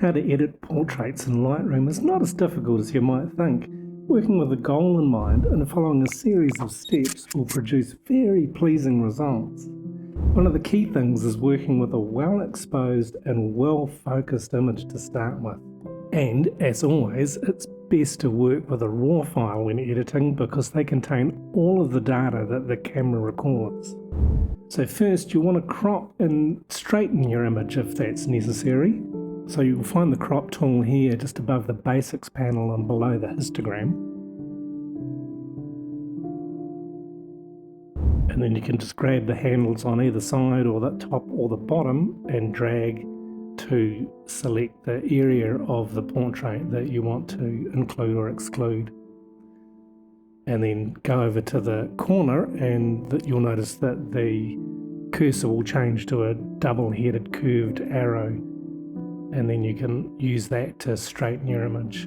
how to edit portraits in Lightroom is not as difficult as you might think. Working with a goal in mind and following a series of steps will produce very pleasing results. One of the key things is working with a well-exposed and well-focused image to start with. And, as always, it's best to work with a RAW file when editing because they contain all of the data that the camera records. So first you want to crop and straighten your image if that's necessary. So you'll find the crop tool here just above the basics panel and below the histogram. And then you can just grab the handles on either side or the top or the bottom and drag to select the area of the portrait that you want to include or exclude. And then go over to the corner and you'll notice that the cursor will change to a double-headed curved arrow, and then you can use that to straighten your image.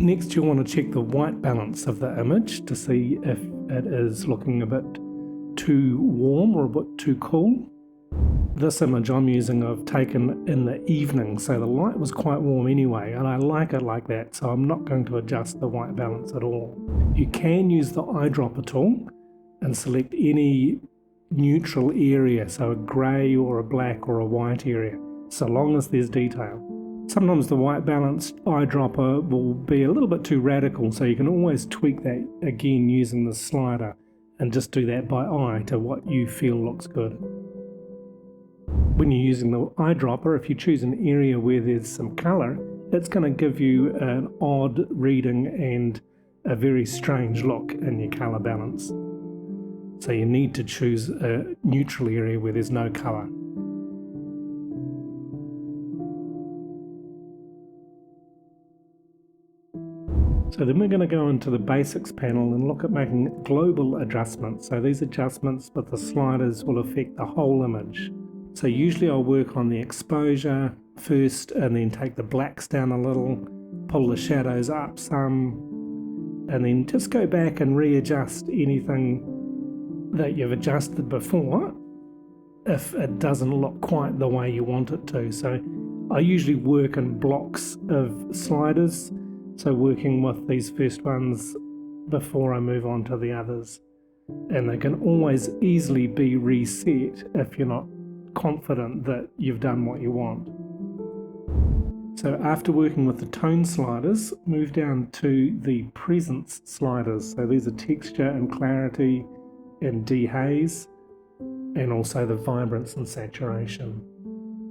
Next you'll want to check the white balance of the image to see if it is looking a bit too warm or a bit too cool. This image I'm using I've taken in the evening, so the light was quite warm anyway, and I like it like that, so I'm not going to adjust the white balance at all. You can use the eyedropper tool and select any neutral area, so a grey or a black or a white area, so long as there's detail. Sometimes the white balance eyedropper will be a little bit too radical, so you can always tweak that again using the slider and just do that by eye to what you feel looks good. When you're using the eyedropper, if you choose an area where there's some colour, it's going to give you an odd reading and a very strange look in your colour balance. So you need to choose a neutral area where there's no colour. So then we're going to go into the basics panel and look at making global adjustments. So these adjustments with the sliders will affect the whole image. So usually I'll work on the exposure first and then take the blacks down a little, pull the shadows up some, and then just go back and readjust anything that you've adjusted before if it doesn't look quite the way you want it to. So I usually work in blocks of sliders, so working with these first ones before I move on to the others. And they can always easily be reset if you're not confident that you've done what you want. So after working with the tone sliders, move down to the presence sliders. So these are texture and clarity and dehaze, and also the vibrance and saturation.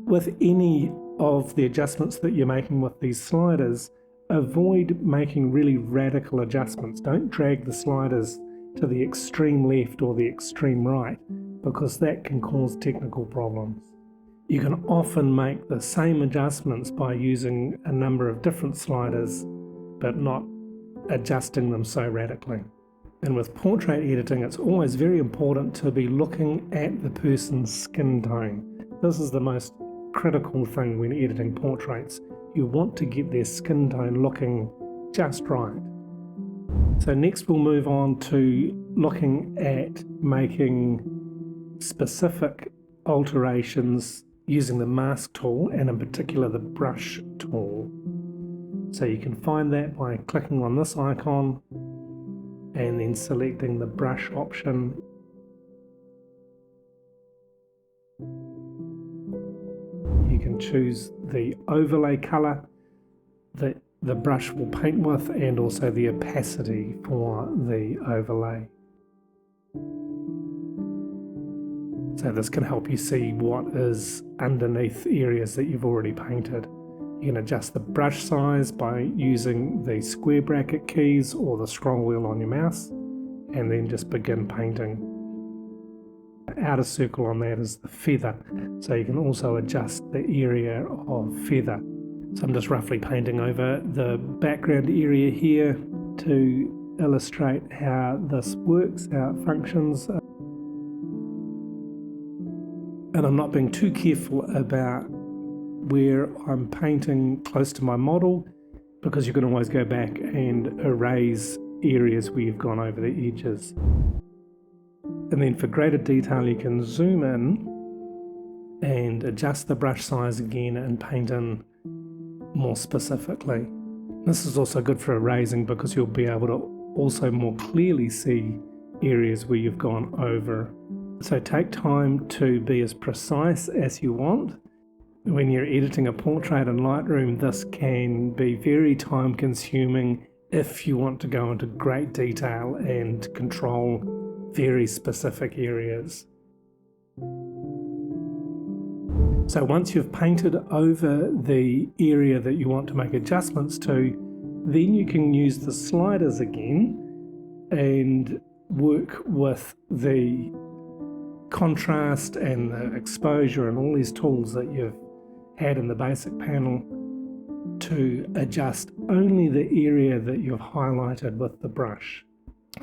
With any of the adjustments that you're making with these sliders, avoid making really radical adjustments. Don't drag the sliders to the extreme left or the extreme right, because that can cause technical problems. You can often make the same adjustments by using a number of different sliders, but not adjusting them so radically. And with portrait editing, it's always very important to be looking at the person's skin tone. This is the most critical thing when editing portraits. You want to get their skin tone looking just right. So next we'll move on to looking at making specific alterations using the mask tool, and in particular the brush tool. So you can find that by clicking on this icon and then selecting the brush option. You can choose the overlay color that the brush will paint with, and also the opacity for the overlay. So this can help you see what is underneath areas that you've already painted. You can adjust the brush size by using the square bracket keys or the scroll wheel on your mouse, and then just begin painting. The outer circle on that is the feather, so you can also adjust the area of feather. So I'm just roughly painting over the background area here to illustrate how this works, how it functions. And I'm not being too careful about where I'm painting close to my model, because you can always go back and erase areas where you've gone over the edges. And then for greater detail, you can zoom in and adjust the brush size again and paint in more specifically. This is also good for erasing because you'll be able to also more clearly see areas where you've gone over. So take time to be as precise as you want. When you're editing a portrait in Lightroom, this can be very time consuming if you want to go into great detail and control very specific areas. So once you've painted over the area that you want to make adjustments to, then you can use the sliders again and work with the contrast and the exposure and all these tools that you've had in the basic panel to adjust only the area that you've highlighted with the brush.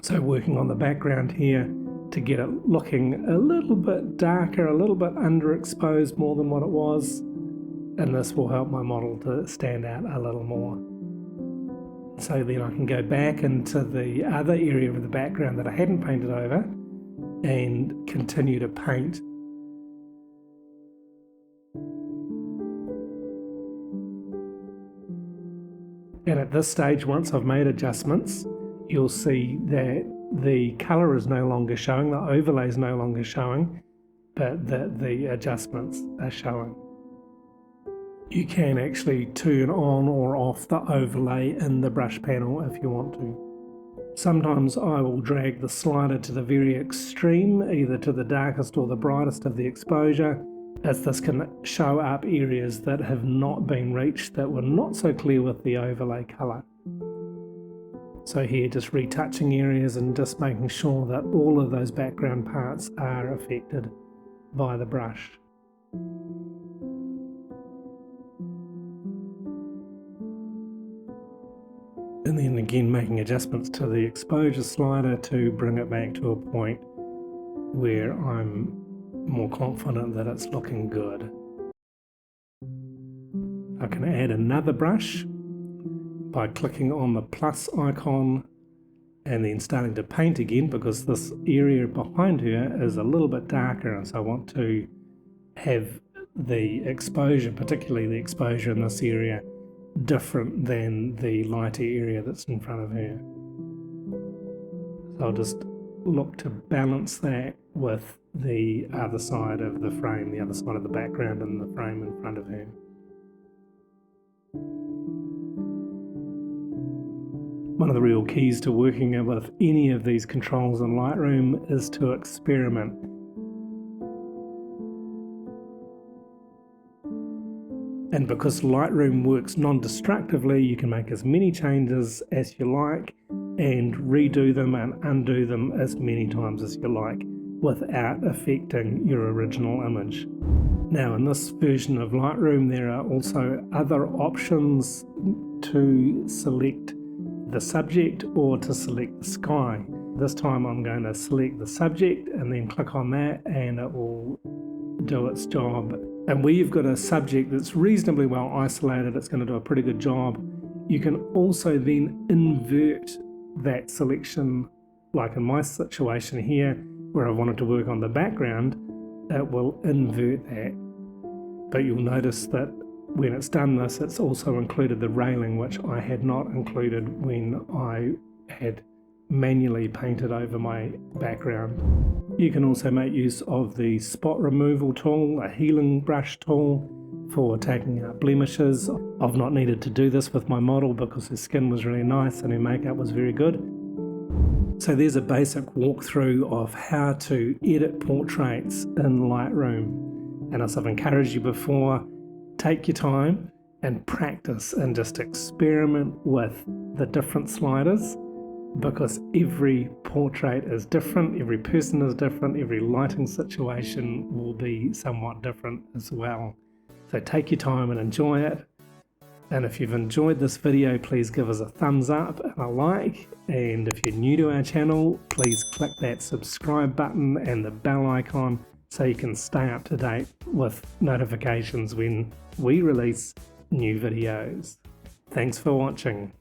So working on the background here to get it looking a little bit darker, a little bit underexposed more than what it was, and this will help my model to stand out a little more. So then I can go back into the other area of the background that I hadn't painted over and continue to paint. And at this stage, once I've made adjustments, you'll see that the colour is no longer showing, the overlay is no longer showing, but the adjustments are showing. You can actually turn on or off the overlay in the brush panel if you want to. Sometimes I will drag the slider to the very extreme, either to the darkest or the brightest of the exposure, as this can show up areas that have not been reached that were not so clear with the overlay colour. So here just retouching areas and just making sure that all of those background parts are affected by the brush. And then again making adjustments to the exposure slider to bring it back to a point where I'm more confident that it's looking good. I can add another brush by clicking on the plus icon and then starting to paint again, because this area behind her is a little bit darker, and so I want to have the exposure, particularly the exposure in this area, different than the lighter area that's in front of her. So I'll just look to balance that with the other side of the frame, the other side of the background and the frame in front of her. One of the real keys to working with any of these controls in Lightroom is to experiment. And because Lightroom works non-destructively, you can make as many changes as you like and redo them and undo them as many times as you like without affecting your original image. Now in this version of Lightroom there are also other options to select the subject or to select the sky. This time I'm going to select the subject and then click on that and it will do its job. And where you've got a subject that's reasonably well isolated, it's going to do a pretty good job. You can also then invert that selection, like in my situation here where I wanted to work on the background, it will invert that. But you'll notice that when it's done this, it's also included the railing, which I had not included when I had manually painted over my background. You can also make use of the spot removal tool, a healing brush tool, for taking out blemishes. I've not needed to do this with my model because her skin was really nice and her makeup was very good. So there's a basic walkthrough of how to edit portraits in Lightroom. And as I've encouraged you before, take your time and practice and just experiment with the different sliders, because every portrait is different, every person is different, every lighting situation will be somewhat different as well. So take your time and enjoy it. And if you've enjoyed this video, please give us a thumbs up and a like. And if you're new to our channel, please click that subscribe button and the bell icon so you can stay up to date with notifications when we release new videos. Thanks for watching.